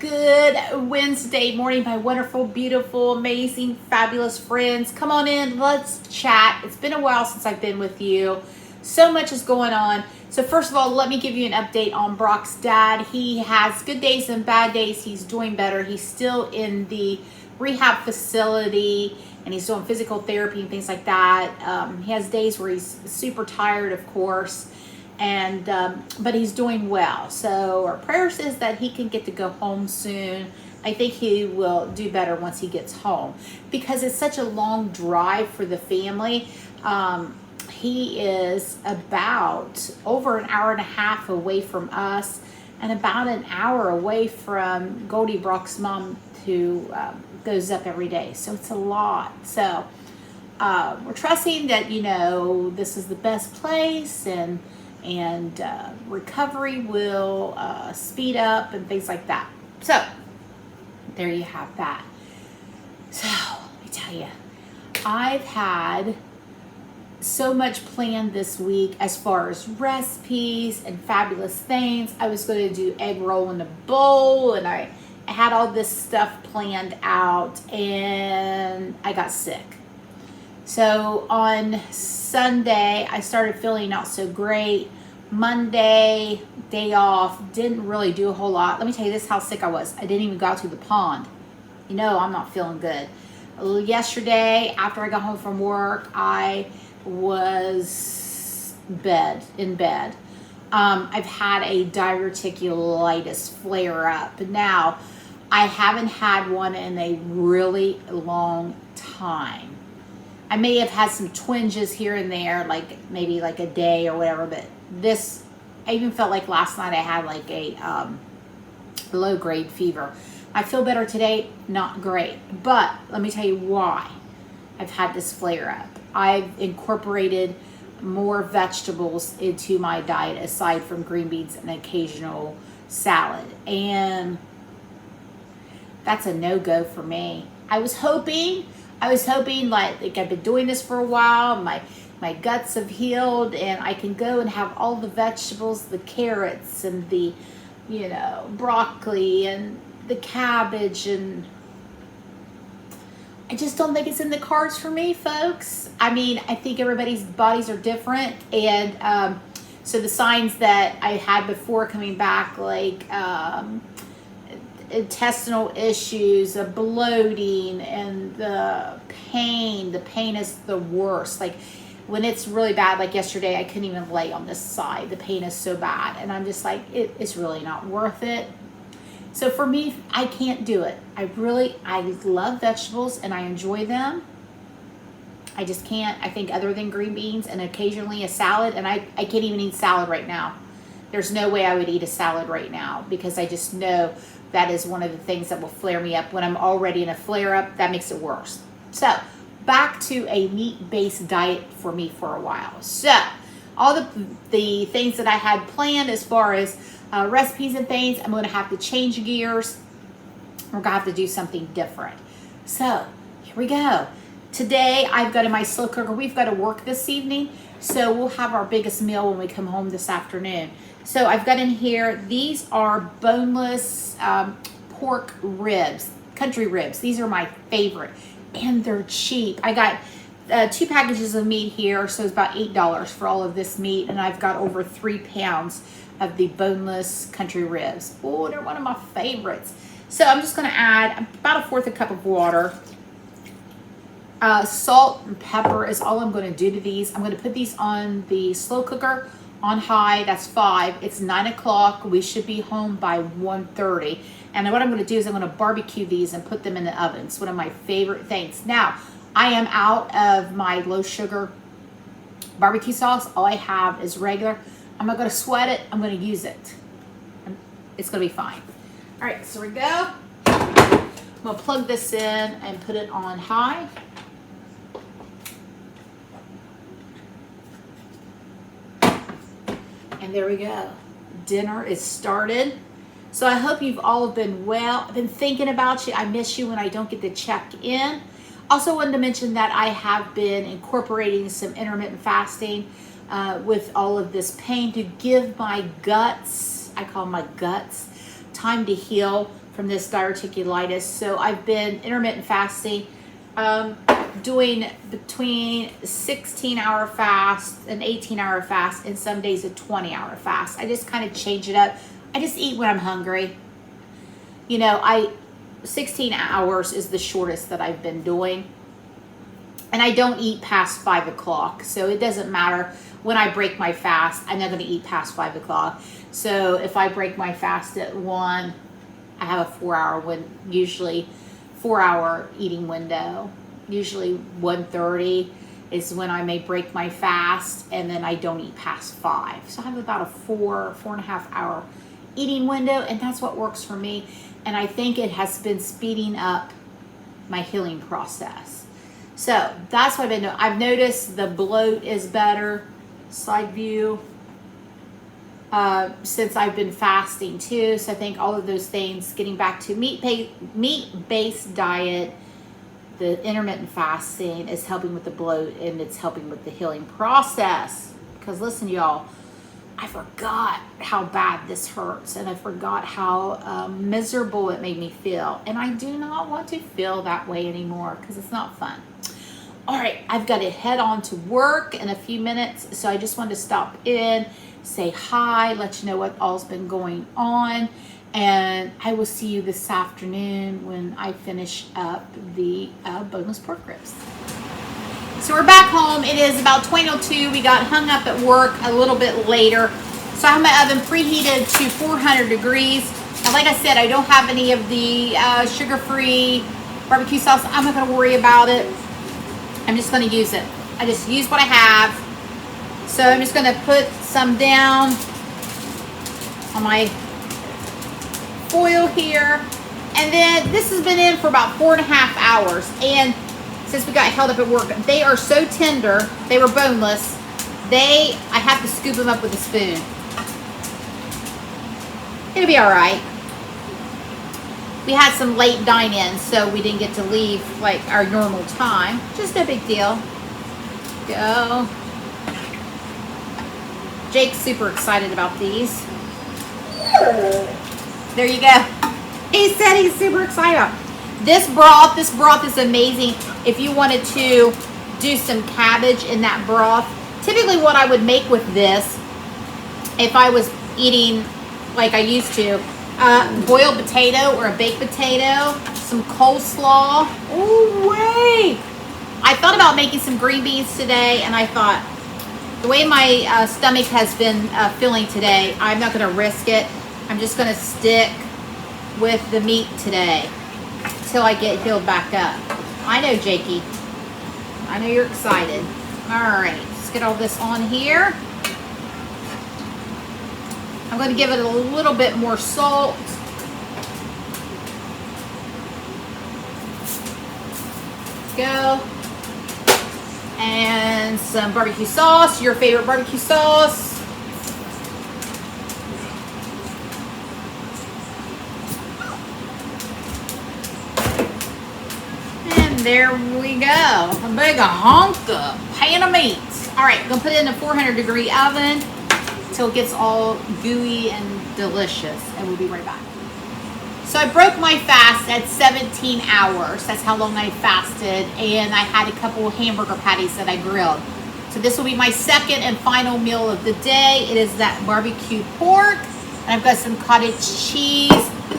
Good Wednesday morning, my wonderful, beautiful, amazing, fabulous friends. Come on in, let's chat. It's been a while since I've been with you. So much is going on. So first of all, let me give you an update on Brock's dad. He has good days and bad days. He's doing better. He's still in the rehab facility and he's doing physical therapy and things like that. He has days where he's super tired, of course. And but he's doing well, so our prayers is that he can get to go home soon. I think he will do better once he gets home because it's such a long drive for the family. He is about over an hour and a half away from us and about an hour away from Goldie, Brock's mom, who goes up every day, so it's a lot. So we're trusting that this is the best place and recovery will speed up and things like that. So there you have that. So let me tell you, I've had so much planned this week as far as recipes and fabulous things. I was going to do egg roll in a bowl and I had all this stuff planned out and I got sick. So on Sunday, I started feeling not so great. Monday, day off, didn't really do a whole lot. Let me tell you this, how sick I was. I didn't even go out to the pond. I'm not feeling good. Yesterday, after I got home from work, I was in bed. I've had a diverticulitis flare up. Now, I haven't had one in a really long time. I may have had some twinges here and there, like maybe like a day or whatever, but this, I even felt like last night I had like a low grade fever. I feel better today, not great, but let me tell you why I've had this flare up. I've incorporated more vegetables into my diet aside from green beans and occasional salad, and that's a no-go for me. I was hoping like I've been doing this for a while, my guts have healed and I can go and have all the vegetables, the carrots and the, broccoli and the cabbage, and I just don't think it's in the cards for me, folks. I mean, I think everybody's bodies are different, and so the signs that I had before coming back, like intestinal issues, bloating, and the pain is the worst. Like when it's really bad, like yesterday, I couldn't even lay on this side. The pain is so bad, and I'm just like, it's really not worth it. So for me, I can't do it. I love vegetables and I enjoy them. I just can't. I think other than green beans and occasionally a salad, and I can't even eat salad right now. There's no way I would eat a salad right now because I just know that is one of the things that will flare me up. When I'm already in a flare up, that makes it worse. So back to a meat-based diet for me for a while. So all the things that I had planned as far as recipes and things, I'm going to have to change gears. We're going to have to do something different. So here we go. Today I've got in my slow cooker, we've got to work this evening. So we'll have our biggest meal when we come home this afternoon. So I've got in here, these are boneless pork ribs, country ribs. These are my favorite and they're cheap. I got 2 packages of meat here, so it's about $8 for all of this meat, and I've got over 3 pounds of the boneless country ribs. Oh, they're one of my favorites. So I'm just gonna add about 1/4 cup of water. Salt and pepper is all I'm gonna do to these. I'm gonna put these on the slow cooker on high. That's 5. It's 9 o'clock. We should be home by 1:30. And what I'm going to do is I'm going to barbecue these and put them in the oven. It's one of my favorite things. Now, I am out of my low sugar barbecue sauce. All I have is regular. I'm not going to sweat it. I'm going to use it. It's going to be fine. All right, so here we go. I'm going to plug this in and put it on high. And there we go. Dinner is started. So I hope you've all been well. I've been thinking about you. I miss you when I don't get to check in. Also wanted to mention that I have been incorporating some intermittent fasting with all of this pain to give my guts, I call them my guts, time to heal from this diverticulitis. So I've been intermittent fasting, doing between 16-hour fast, an 18-hour fast, and some days a 20-hour fast. I just kind of change it up. I just eat when I'm hungry. 16 hours is the shortest that I've been doing. And I don't eat past 5 o'clock. So it doesn't matter when I break my fast. I'm not going to eat past 5 o'clock. So if I break my fast at 1, I have a 4-hour usually 4-hour eating window. Usually 1:30 is when I may break my fast, and then I don't eat past 5. So I have about a 4.5 hour eating window, and that's what works for me. And I think it has been speeding up my healing process. So that's what I've been doing. I've noticed the bloat is better, side view, since I've been fasting too. So I think all of those things, getting back to meat-based diet, the intermittent fasting is helping with the bloat, and it's helping with the healing process. Because listen, y'all, I forgot how bad this hurts, and I forgot how miserable it made me feel. And I do not want to feel that way anymore because it's not fun. All right, I've got to head on to work in a few minutes, so I just wanted to stop in, say hi, let you know what all's been going on, and I will see you this afternoon when I finish up the boneless pork ribs. So we're back home. It is about 20:02. We got hung up at work a little bit later. So I have my oven preheated to 400 degrees. And like I said, I don't have any of the sugar-free barbecue sauce. I'm not going to worry about it. I'm just going to use it. I just use what I have. So I'm just going to put some down on my foil here. And then this has been in for about 4.5 hours. And since we got held up at work, they are so tender. They were boneless. I have to scoop them up with a spoon. It'll be all right. We had some late dine-ins, so we didn't get to leave like our normal time. Just no big deal. Go. Jake's super excited about these. There you go. He said he's super excited. This broth is amazing. If you wanted to do some cabbage in that broth, typically what I would make with this, if I was eating like I used to, boiled potato or a baked potato, some coleslaw. Oh, wait. I thought about making some green beans today, and I thought, the way my stomach has been feeling today, I'm not going to risk it. I'm just going to stick with the meat today till I get healed back up. I know, Jakey. I know you're excited. All right, let's get all this on here. I'm going to give it a little bit more salt. Go. And some barbecue sauce, your favorite barbecue sauce. And there we go. A big hunk of pan of meat. All right, gonna put it in a 400-degree oven till it gets all gooey and delicious, and we'll be right back. So I broke my fast at 17 hours. That's how long I fasted, and I had a couple of hamburger patties that I grilled. So this will be my second and final meal of the day. It is that barbecue pork, and I've got some cottage cheese.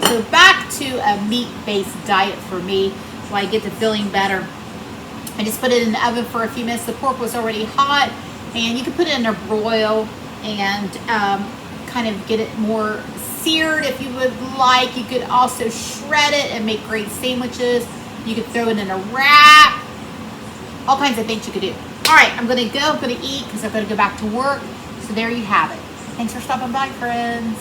So back to a meat-based diet for me, so I get to feeling better. I just put it in the oven for a few minutes. The pork was already hot, and you can put it in a broil and kind of get it more seared if you would like. You could also shred it and make great sandwiches. You could throw it in a wrap. All kinds of things you could do. All right, I'm gonna go, I'm gonna eat because I'm gonna go back to work. So there you have it. Thanks for stopping by, friends.